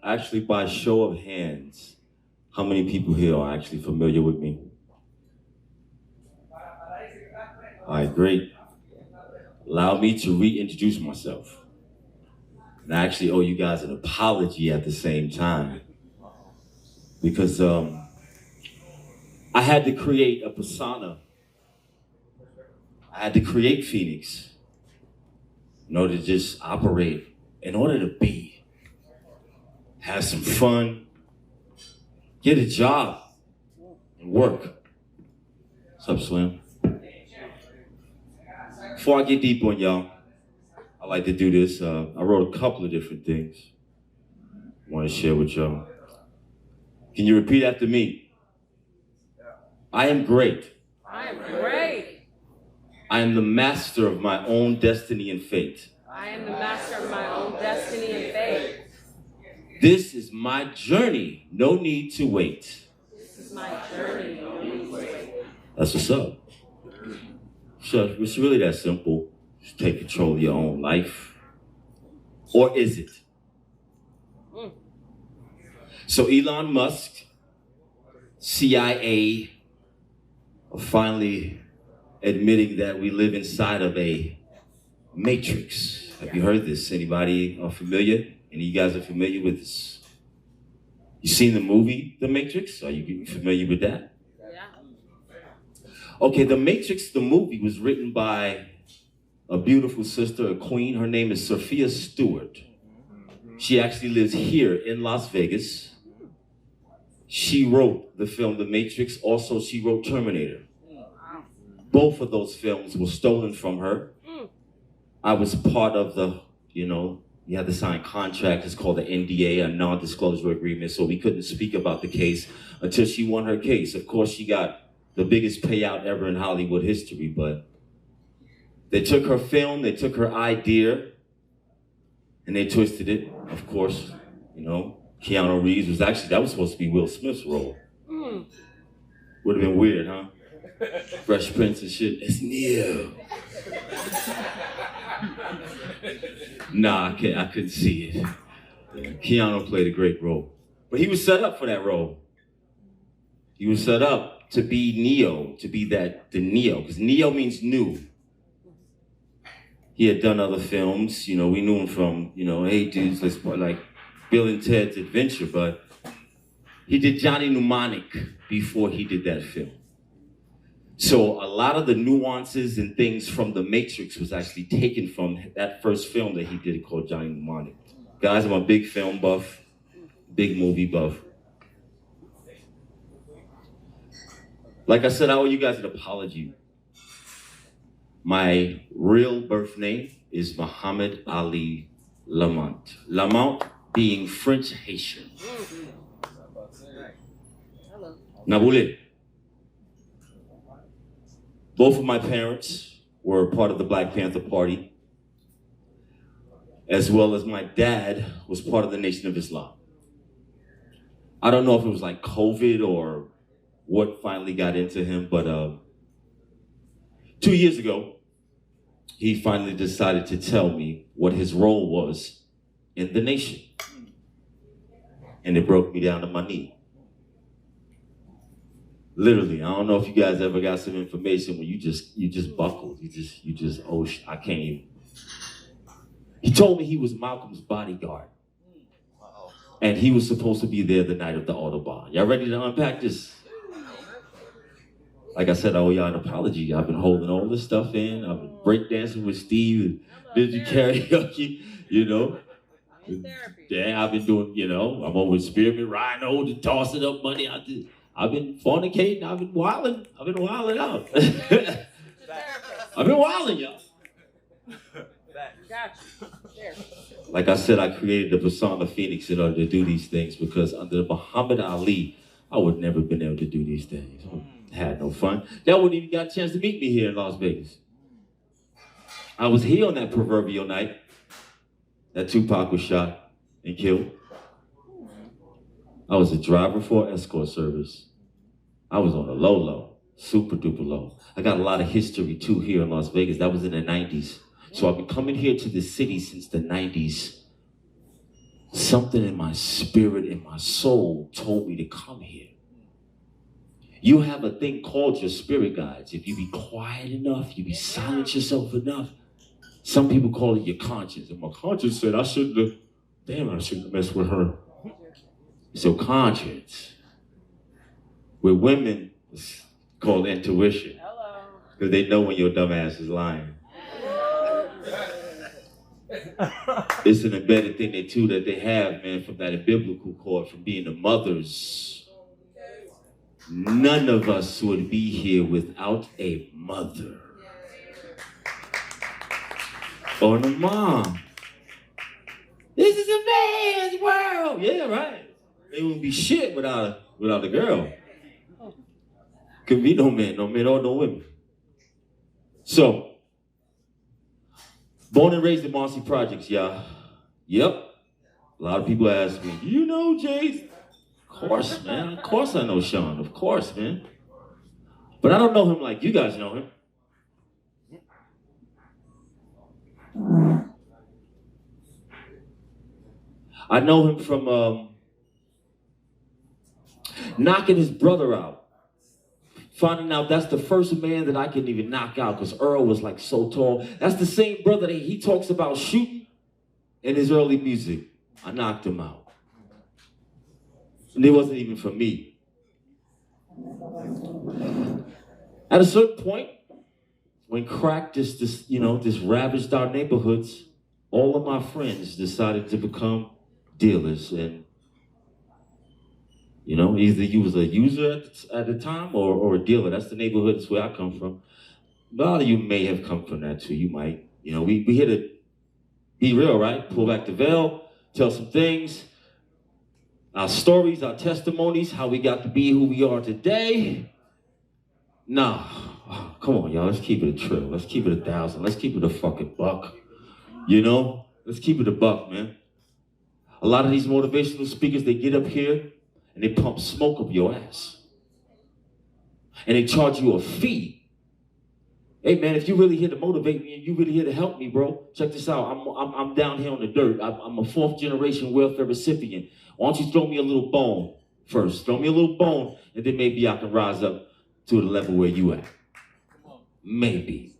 actually, by show of hands, how many people here are actually familiar with me? All right, great. Allow me to reintroduce myself. And I actually owe you guys an apology at the same time. Because I had to create a persona. I had to create Phoenix in order to just operate, in order to be, have some fun, get a job, and work. What's up, Slim? Before I get deep on y'all, I like to do this. I wrote a couple of different things I want to share with y'all. Can you repeat after me? I am great. I am great. I am the master of my own destiny and fate. I am the master of my own destiny and fate. This is my journey. No need to wait. This is my journey. No need to wait. That's what's up. So it's really that simple. Just take control of your own life. Or is it? So Elon Musk, CIA, are finally admitting that we live inside of a matrix. Have you heard this? Anybody are familiar? Any of you guys are familiar with this? You seen the movie, The Matrix? Are you familiar with that? Yeah. Okay, The Matrix, the movie, was written by a beautiful sister, a queen. Her name is Sophia Stewart. She actually lives here in Las Vegas. She wrote the film The Matrix. Also, she wrote Terminator. Both of those films were stolen from her. I was part of the, you had to sign contract. It's called the NDA, a non-disclosure agreement. So we couldn't speak about the case until she won her case. Of course, she got the biggest payout ever in Hollywood history, but they took her film, they took her idea, and they twisted it. Of course, Keanu Reeves was that was supposed to be Will Smith's role. Would have been weird, huh? Fresh Prince and shit. It's Neo. Nah, I couldn't see it. Keanu played a great role. But he was set up for that role. He was set up to be Neo, to be the Neo, because Neo means new. He had done other films, we knew him from, hey dudes, let's play like Bill and Ted's Adventure, but he did Johnny Mnemonic before he did that film. So a lot of the nuances and things from The Matrix was actually taken from that first film that he did called Johnny Mnemonic. Guys, I'm a big film buff, big movie buff. Like I said, I owe you guys an apology. My real birth name is Muhammad Ali Lamont. Lamont being French Haitian. Naboule. Both of my parents were part of the Black Panther Party, as well as my dad was part of the Nation of Islam. I don't know if it was like COVID or what finally got into him, but 2 years ago, he finally decided to tell me what his role was in the nation. And it broke me down to my knee. Literally, I don't know if you guys ever got some information when you just buckled. I can't even. He told me he was Malcolm's bodyguard. And he was supposed to be there the night of the Autobahn. Y'all ready to unpack this? Like I said, I owe y'all an apology. I've been holding all this stuff in. I've been breakdancing with Steve and did you karaoke, Yeah, I've been doing, I'm over with Spearmint Rhino to tossing up money. I've been fornicating. I've been wilding. I've been wilding out. I've been wilding, y'all. Like I said, I created the persona Phoenix in order to do these things because under Muhammad Ali, I would never been able to do these things. I had no fun. Y'all wouldn't even got a chance to meet me here in Las Vegas. I was here on that proverbial night that Tupac was shot and killed. I was a driver for escort service. I was on a low, super duper low. I got a lot of history too here in Las Vegas. That was in the 90s. So I've been coming here to the city since the 90s. something in my spirit, in my soul told me to come here. You have a thing called your spirit guides. If you be quiet enough, you be silent yourself enough. Some people call it your conscience. And my conscience said I shouldn't have messed with her. It's your conscience. With women, it's called intuition. Because they know when your dumb ass is lying. It's an embedded thing that they have, man, from that biblical cord, from being the mothers. None of us would be here without a mother. Or a mom. This is a man's world. Yeah, right. They wouldn't be shit without a girl. Could be no men or no women. So, born and raised in Marcy Projects, y'all. Yep. A lot of people ask me, you know Jay? Of course, man. Of course I know Sean. Of course, man. But I don't know him like you guys know him. I know him from knocking his brother out. Finding out that's the first man that I couldn't even knock out because Earl was like so tall. That's the same brother that he talks about shooting in his early music. I knocked him out. And it wasn't even for me. At a certain point, when crack just ravaged our neighborhoods, all of my friends decided to become dealers. And either you was a user at the time or a dealer. That's the neighborhood. That's where I come from. A lot of you may have come from that too. You might. We here to be real, right? Pull back the veil, tell some things. Our stories, our testimonies, how we got to be who we are today. Nah. Oh, come on, y'all. Let's keep it a trill. Let's keep it 1,000. Let's keep it a fucking buck. Let's keep it a buck, man. A lot of these motivational speakers, they get up here and they pump smoke up your ass. And they charge you a fee. Hey man, if you really here to motivate me and you really here to help me, bro, check this out. I'm down here on the dirt. I'm a 4th generation welfare recipient. Why don't you throw me a little bone first? Throw me a little bone, and then maybe I can rise up to the level where you at. Maybe.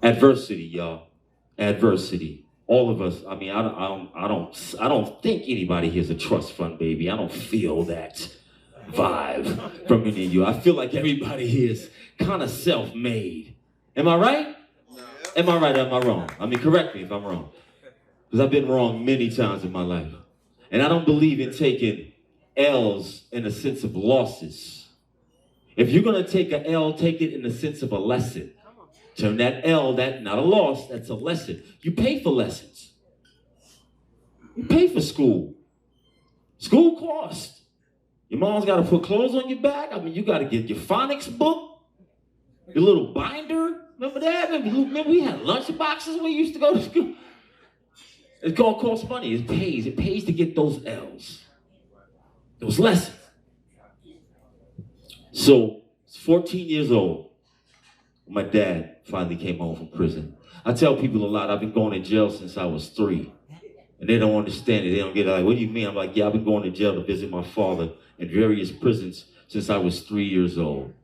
Adversity, y'all. Adversity. All of us. I mean, I don't think anybody here's a trust fund baby. I don't feel that vibe from any of you. I feel like everybody here is kind of self-made. Am I right? Am I right or am I wrong? I mean, correct me if I'm wrong. Because I've been wrong many times in my life. And I don't believe in taking L's in the sense of losses. If you're going to take an L, take it in the sense of a lesson. Turn that L, that not a loss, that's a lesson. You pay for lessons. You pay for school. School costs. Your mom's got to put clothes on your back. I mean, you got to get your phonics book, your little binder. Remember that? Remember we had lunch boxes when we used to go to school? It all costs money. It pays. It pays to get those L's. Those lessons. So, 14 years old. My dad finally came home from prison. I tell people a lot, I've been going to jail since I was 3. And they don't understand it. They don't get it. Like, what do you mean? I'm like, yeah, I've been going to jail to visit my father in various prisons since I was 3 years old.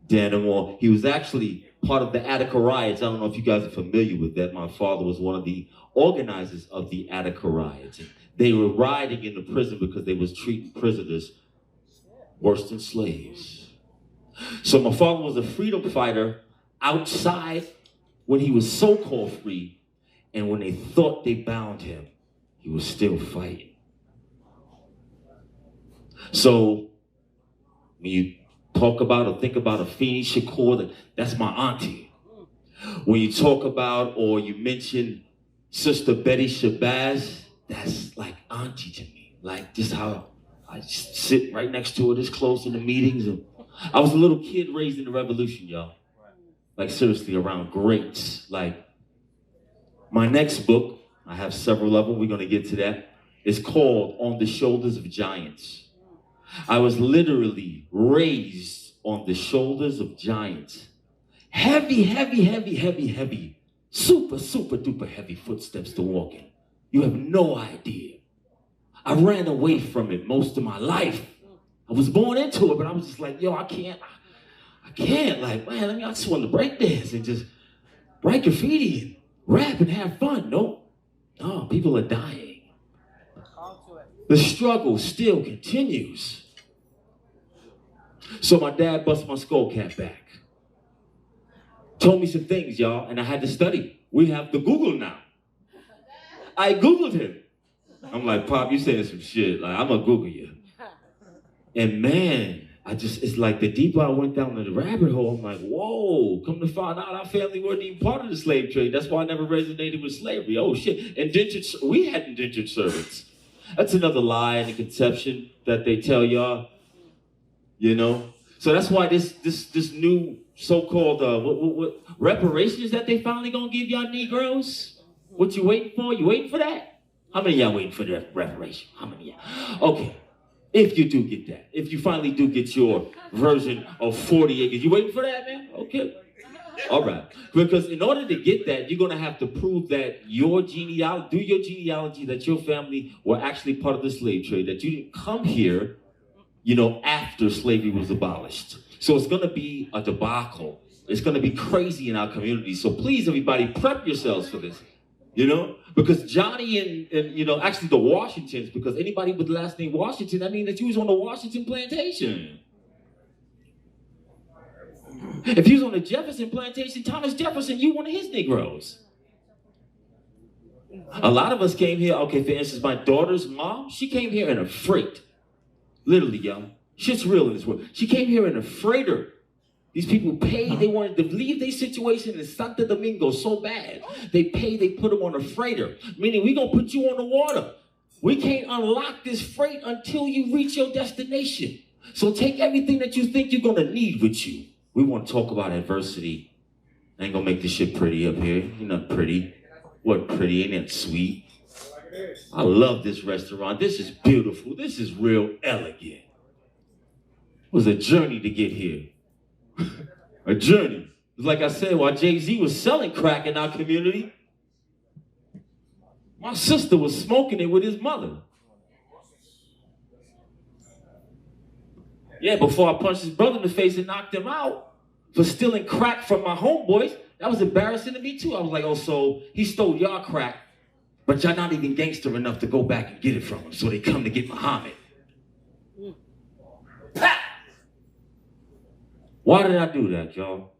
Dan, he was actually part of the Attica riots. I don't know if you guys are familiar with that. My father was one of the organizers of the Attica riots. And they were rioting in the prison because they was treating prisoners worse than slaves. So my father was a freedom fighter outside when he was so-called free, and when they thought they bound him, he was still fighting. So when you talk about or think about Afeni Shakur, that's my auntie. When you talk about or you mention Sister Betty Shabazz, that's like auntie to me. Like just how I just sit right next to her this close in the meetings. And I was a little kid raised in the revolution, y'all. Like seriously, around greats. Like my next book, I have several of them, we're gonna get to that. It's called On the Shoulders of Giants. I was literally raised on the shoulders of giants. Heavy, heavy, heavy, heavy, heavy, super, super duper heavy footsteps to walk in. You have no idea. I ran away from it most of my life. I was born into it, but I was just like, yo, I can't. Like, man, I just want to break dance and just write graffiti and rap and have fun. No, people are dying. The struggle still continues. So my dad busted my skull cap back. Told me some things, y'all, and I had to study. We have the Google now. I Googled him. I'm like, Pop, you saying some shit. Like, I'm gonna Google you. And man, it's like the deeper I went down the rabbit hole, I'm like, whoa, come to find out our family weren't even part of the slave trade. That's why I never resonated with slavery. Oh shit, we had indentured servants. That's another lie and a conception that they tell y'all, you know? So that's why this new so-called what reparations that they finally gonna give y'all Negroes? What you waiting for? You waiting for that? How many of y'all waiting for the reparation? How many of y'all? Okay. If you do get that, if you finally do get your version of 40 acres, you waiting for that, man? Okay. All right. Because in order to get that, you're going to have to prove that your genealogy, that your family were actually part of the slave trade, that you didn't come here, after slavery was abolished. So it's going to be a debacle. It's going to be crazy in our community. So please, everybody, prep yourselves for this. Because Johnny and actually the Washingtons, because anybody with the last name Washington, that means that you was on the Washington plantation. If you was on the Jefferson plantation, Thomas Jefferson, you one of his Negroes. A lot of us came here, okay, for instance, my daughter's mom, she came here in a freight. Literally, y'all. Shit's real in this world. She came here in a freighter. These people paid, they wanted to leave their situation in Santo Domingo so bad. They put them on a freighter, meaning we gonna put you on the water. We can't unlock this freight until you reach your destination. So take everything that you think you're gonna need with you. We wanna talk about adversity. I ain't gonna make this shit pretty up here. You're not pretty. What pretty, ain't that sweet? I love this restaurant. This is beautiful. This is real elegant. It was a journey to get here. A journey. Like I said, while Jay-Z was selling crack in our community, my sister was smoking it with his mother. Yeah, before I punched his brother in the face and knocked him out for stealing crack from my homeboys, that was embarrassing to me too. I was like, oh, so he stole y'all crack, but y'all not even gangster enough to go back and get it from him, so they come to get Muhammad. Why did I do that, y'all?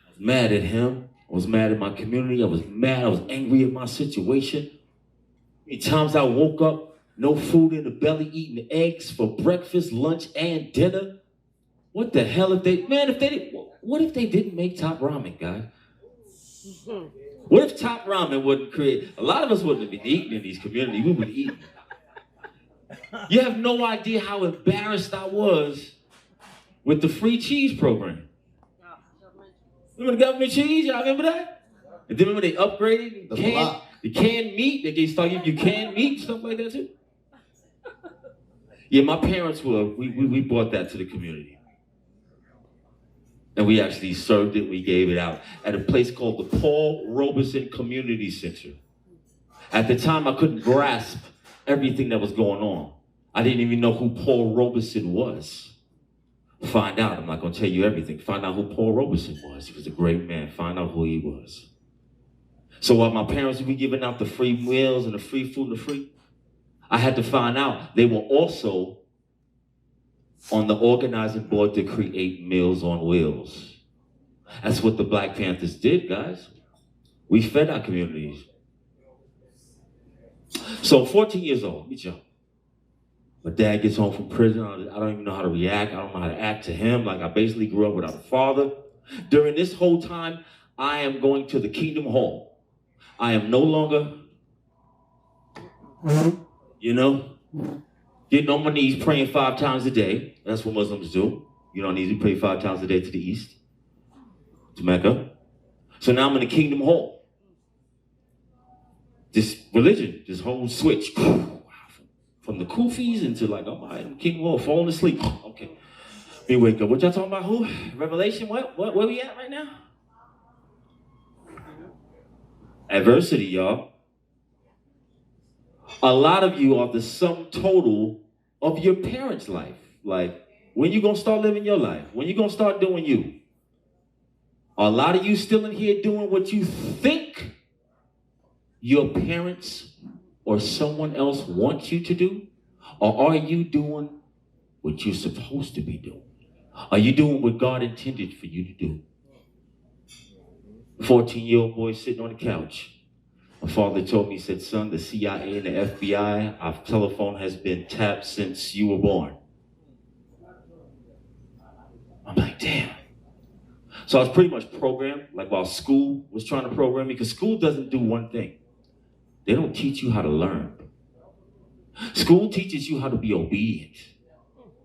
I was mad at him. I was mad at my community. I was mad. I was angry at my situation. Many times I woke up, no food in the belly, eating eggs for breakfast, lunch, and dinner. What the hell what if they didn't make top ramen, guys? What if top ramen wasn't created? A lot of us wouldn't have been eating in these communities. We would have eaten. You have no idea how embarrassed I was with the free cheese program. Remember the government cheese? Y'all remember that? And then remember they upgraded the canned meat? They started giving you canned meat, stuff like that too? Yeah, my parents we brought that to the community. And we actually served it, we gave it out at a place called the Paul Robeson Community Center. At the time, I couldn't grasp everything that was going on. I didn't even know who Paul Robeson was. Find out. I'm not going to tell you everything. Find out who Paul Robeson was. He was a great man. Find out who he was. So while my parents would be giving out the free meals and the free food, I had to find out they were also on the organizing board to create Meals on Wheels. That's what the Black Panthers did, guys. We fed our communities. So 14 years old, meet y'all. My dad gets home from prison. I don't even know how to react. I don't know how to act to him. Like I basically grew up without a father. During this whole time, I am going to the Kingdom Hall. I am no longer, getting on my knees praying 5 times a day. That's what Muslims do. You don't need to pray 5 times a day to the east, to Mecca. So now I'm in the Kingdom Hall. This religion, this whole switch. From the Kufis into like, oh my, I'm King Wolf, falling asleep. Okay. Let me wake up. What y'all talking about? Who? Revelation? What? Where we at right now? Adversity, y'all. A lot of you are the sum total of your parents' life. Like, when you gonna start living your life? When you gonna start doing you? Are a lot of you still in here doing what you think your parents or someone else wants you to do? Or are you doing what you're supposed to be doing? Are you doing what God intended for you to do? 14-year-old boy sitting on the couch. My father told me, he said, son, the CIA and the FBI, our telephone has been tapped since you were born. I'm like, damn. So I was pretty much programmed, like while school was trying to program me, because school doesn't do one thing. They don't teach you how to learn. School teaches you how to be obedient.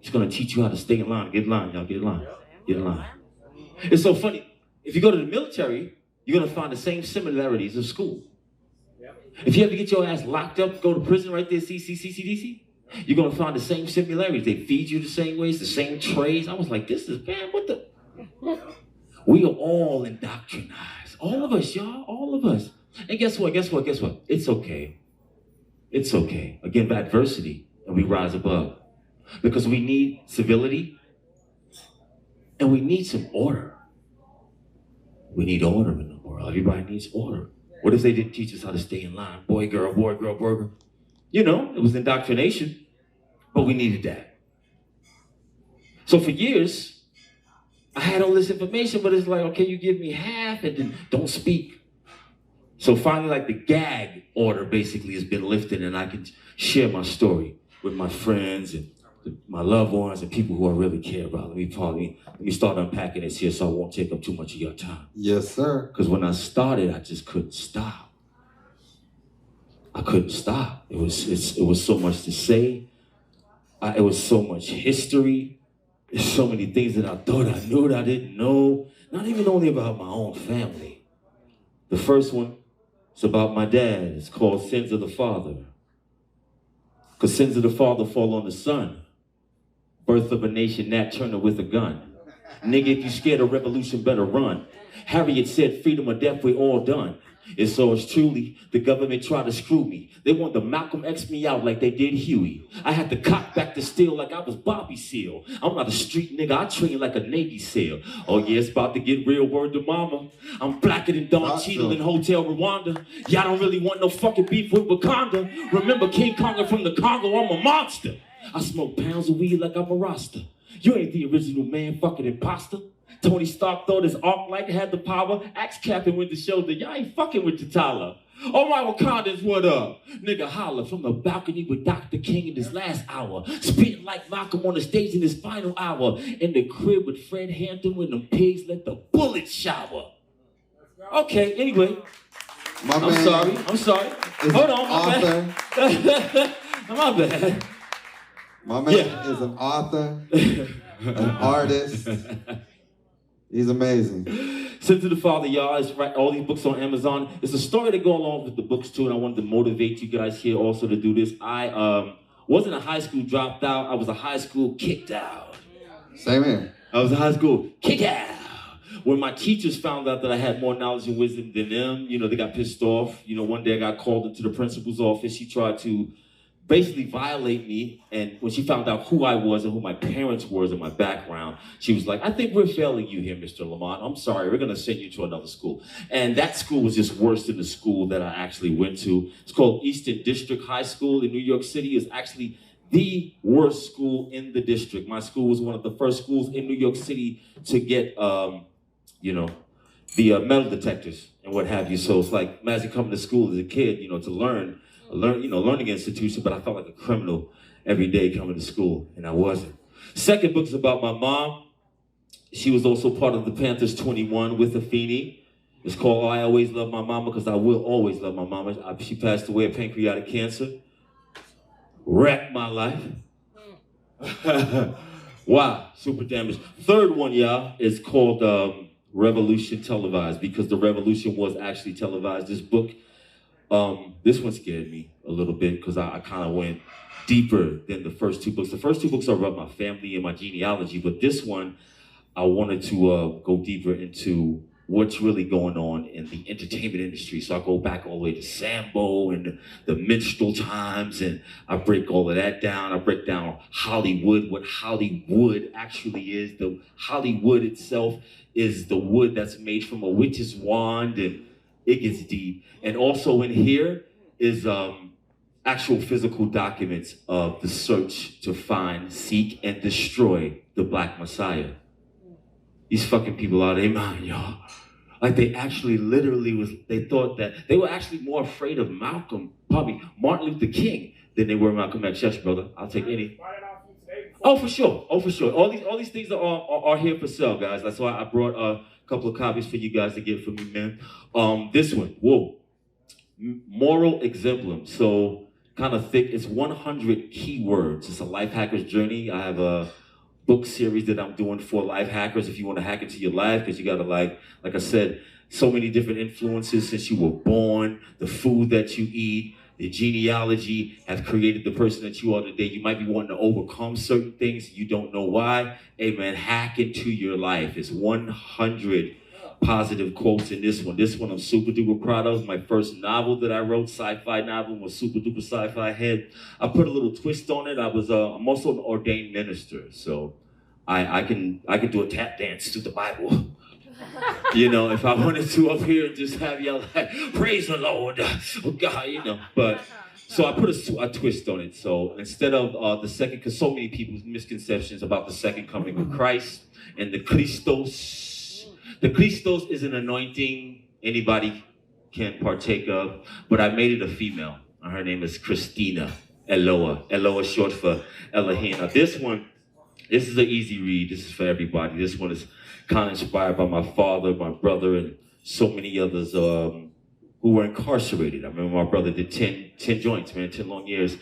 It's going to teach you how to stay in line. Get in line, y'all. Get in line. Get in line. It's so funny. If you go to the military, you're going to find the same similarities of school. If you ever get your ass locked up, go to prison right there, CDC, you're going to find the same similarities. They feed you the same ways, the same trays. I was like, this is, man, what the? We are all indoctrinized. All of us, y'all. All of us. And guess what? It's okay. It's okay. Again, adversity, and we rise above. Because we need civility, and we need some order. We need order in the world. Everybody needs order. What if they didn't teach us how to stay in line? Boy, girl, burger. You know, it was indoctrination, but we needed that. So for years, I had all this information, but it's like, okay, you give me half and then don't speak. So finally, like the gag order basically has been lifted, and I can share my story with my friends and my loved ones and people who I really care about. Let me start unpacking this here so I won't take up too much of your time. Yes, sir. Because when I started, I just couldn't stop. I couldn't stop. It was so much to say. It was so much history. There's so many things that I thought I knew that I didn't know. Not even only about my own family. The first one is about my dad. It's called Sins of the Father. Because sins of the father fall on the son. Birth of a nation, Nat Turner with a gun. Nigga, if you scared of revolution, better run. Harriet said, freedom or death, we all done. And so it's truly, the government tried to screw me. They wanted to Malcolm X me out like they did Huey. I had to cock back the steel like I was Bobby Seale. I'm not a street nigga, I train like a Navy SEAL. Oh yeah, it's about to get real, word to mama. I'm blacker than Don Cheadle in Hotel Rwanda. Y'all don't really want no fucking beef with Wakanda. Remember King Kong from the Congo, I'm a monster. I smoke pounds of weed like I'm a Rasta. You ain't the original man, fucking imposter. Tony Stark thought his arc light had the power. Axe Captain with the shoulder. Y'all ain't fucking with T'Challa. Oh my Wakandans, what up? Nigga holler from the balcony with Dr. King in his last hour. Spitting like Malcolm on the stage in his final hour. In the crib with Fred Hampton when them pigs let the bullets shower. Okay, anyway. I'm sorry. Hold on, my bad. My bad. My man is an author, an artist. He's amazing. Sins of the Father, y'all. It's right, all these books on Amazon. It's a story to go along with the books too, and I wanted to motivate you guys here also to do this. I wasn't a high school dropped out. I was a high school kicked out. Same here. I was a high school kicked out. When my teachers found out that I had more knowledge and wisdom than them, you know, they got pissed off. You know, one day I got called into the principal's office. She tried to basically violate me, and when she found out who I was and who my parents were and my background, she was like, I think we're failing you here, Mr. Lamont. I'm sorry, we're gonna send you to another school. And that school was just worse than the school that I actually went to. It's called Eastern District High School in New York City. It's actually the worst school in the district. My school was one of the first schools in New York City to get, you know, the metal detectors and what have you. So it's like, imagine coming to school as a kid, you know, to learning institution, but I felt like a criminal every day coming to school, and I wasn't. Second book is about my mom. She was also part of the Panthers 21 with Afeni. It's called I Always Love My Mama, because I will always love my mama. She passed away of pancreatic cancer. Wrecked my life. Wow, super damaged. Third one, y'all, is called Revolution Televised, because the revolution was actually televised. This book, this one scared me a little bit because I kind of went deeper than the first two books. The first two books are about my family and my genealogy, but this one, I wanted to go deeper into what's really going on in the entertainment industry. So I go back all the way to Sambo and the minstrel times, and I break all of that down. I break down Hollywood, what Hollywood actually is. The Hollywood itself is the wood that's made from a witch's wand, and it gets deep. And also in here is actual physical documents of the search to find, seek, and destroy the Black Messiah. These fucking people out of their mind, y'all. Like they actually literally they thought that, they were actually more afraid of Malcolm, probably Martin Luther King, than they were Malcolm X. Yes, brother, I'll take any. Oh, for sure, oh, for sure. All these things are here for sale, guys. That's why I brought a couple of copies for you guys to get from me, man. This one, whoa. Moral exemplum, so kind of thick. It's 100 keywords. It's a life hacker's journey. I have a book series that I'm doing for life hackers if you want to hack into your life, because you got to like I said, so many different influences since you were born, the food that you eat, the genealogy have created the person that you are today. You might be wanting to overcome certain things. You don't know why. Hey man, hack into your life. It's 100 positive quotes in this one. This one I'm super duper proud of. My first novel that I wrote, sci-fi novel, was super duper sci-fi head. I put a little twist on it. I'm also an ordained minister, so I can do a tap dance to the Bible. You know, if I wanted to up here and just have y'all like, praise the Lord, oh God, you know. But so I put a twist on it. So instead of the second, because so many people's misconceptions about the second coming of Christ and the Christos. The Christos is an anointing anybody can partake of, but I made it a female. Her name is Christina Eloah. Eloah is short for Elohim. Now this is an easy read. This is for everybody. This one is kind of inspired by my father, my brother, and so many others who were incarcerated. I remember my brother did 10 joints, man, 10 long years.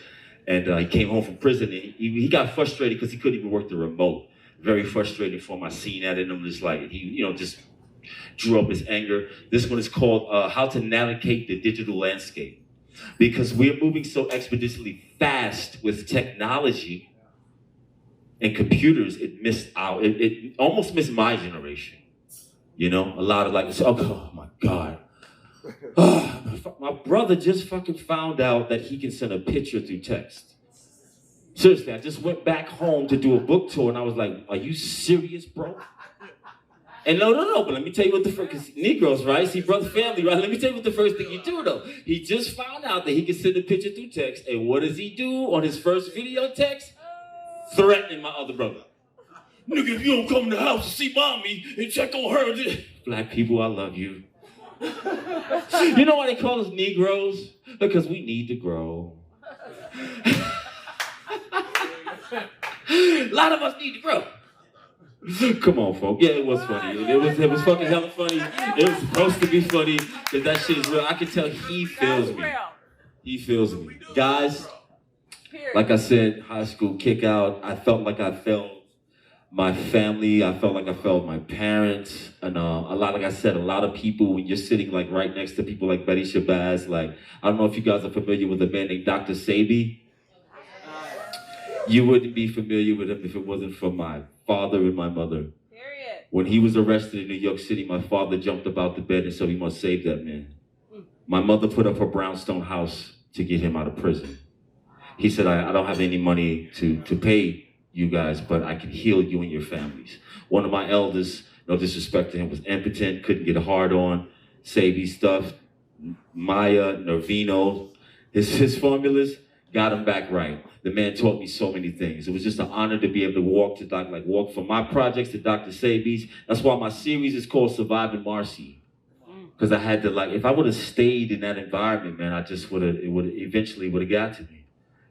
And he came home from prison, and he got frustrated because he couldn't even work the remote. Very frustrating for him. I seen that in him, just like, he, you know, just drew up his anger. This one is called How to Navigate the Digital Landscape. Because we're moving so expeditiously fast with technology and computers, it almost missed my generation. You know, a lot of like, oh my God. My brother just fucking found out that he can send a picture through text. Seriously, I just went back home to do a book tour, and I was like, are you serious, bro? And no, but let me tell you what the first, because Negroes, right? See, brother family, right? Let me tell you what the first thing you do, though. He just found out that he can send a picture through text, and what does he do on his first video text? Threatening my other brother. Nigga, if you don't come to the house to see mommy and check on her. Black people, I love you. You know why they call us Negroes? Because we need to grow. A lot of us need to grow. Come on, folks. Yeah, it was funny. It was fucking hella funny. It was supposed to be funny, because that shit is real. I can tell he feels me. He feels me. Guys, like I said, high school kick out, I felt like I felt my family. I felt like I felt my parents. And like I said, a lot of people, when you're sitting like right next to people like Betty Shabazz, like, I don't know if you guys are familiar with a man named Dr. Sebi. You wouldn't be familiar with him if it wasn't for my father and my mother. Period. When he was arrested in New York City, my father jumped up out the bed and said, we must save that man. My mother put up her brownstone house to get him out of prison. He said, I don't have any money to pay you guys, but I can heal you and your families. One of my elders, no disrespect to him, was impotent, couldn't get a hard on, Sebi stuff, Maya, Nervino, his formulas got him back right. The man taught me so many things. It was just an honor to be able to walk from my projects to Dr. Sebi's. That's why my series is called Surviving Marcy. Because I had to, if I would have stayed in that environment, man, it would eventually got to me.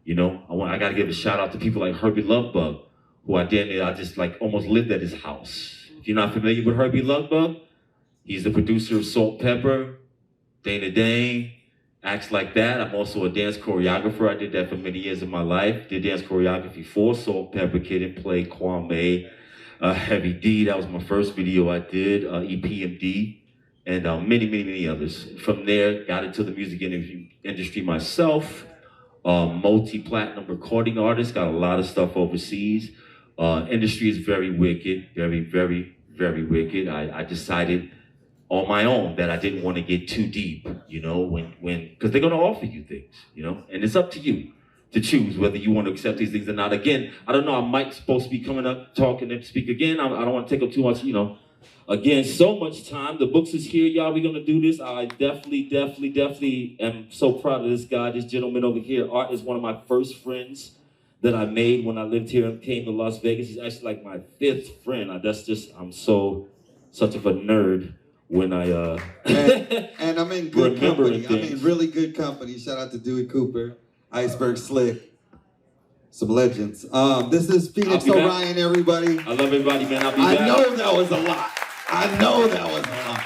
You know, I got to give a shout out to people like Herbie Lovebug, who I just almost lived at his house. If you're not familiar with Herbie Lovebug, he's the producer of Salt Pepper, Dana Dane, acts like that. I'm also a dance choreographer. I did that for many years of my life. Did dance choreography for Salt Pepper, Kid and Play, Kwame, Heavy D. That was my first video I did, EPMD, and many others. From there, got into the music industry myself. Multi-platinum recording artist, got a lot of stuff overseas. Industry is very wicked, very wicked. I decided on my own that I didn't want to get too deep, you know, because they're going to offer you things, you know, and it's up to you to choose whether you want to accept these things or not. Again, I don't know, I might supposed to be coming up, talking and speak again. I don't want to take up too much, you know. Again, so much time. The books is here, y'all. We're going to do this. I definitely am so proud of this guy, this gentleman over here. Art is one of my first friends that I made when I lived here and came to Las Vegas. He's actually like my 5th friend. I'm such of a nerd when I and I'm in good company. things. I'm in really good company. Shout out to Dewey Cooper, Iceberg Slick, some legends. This is Phoenix Orion, everybody. I love everybody, man. I'll be back. I know that was a lot.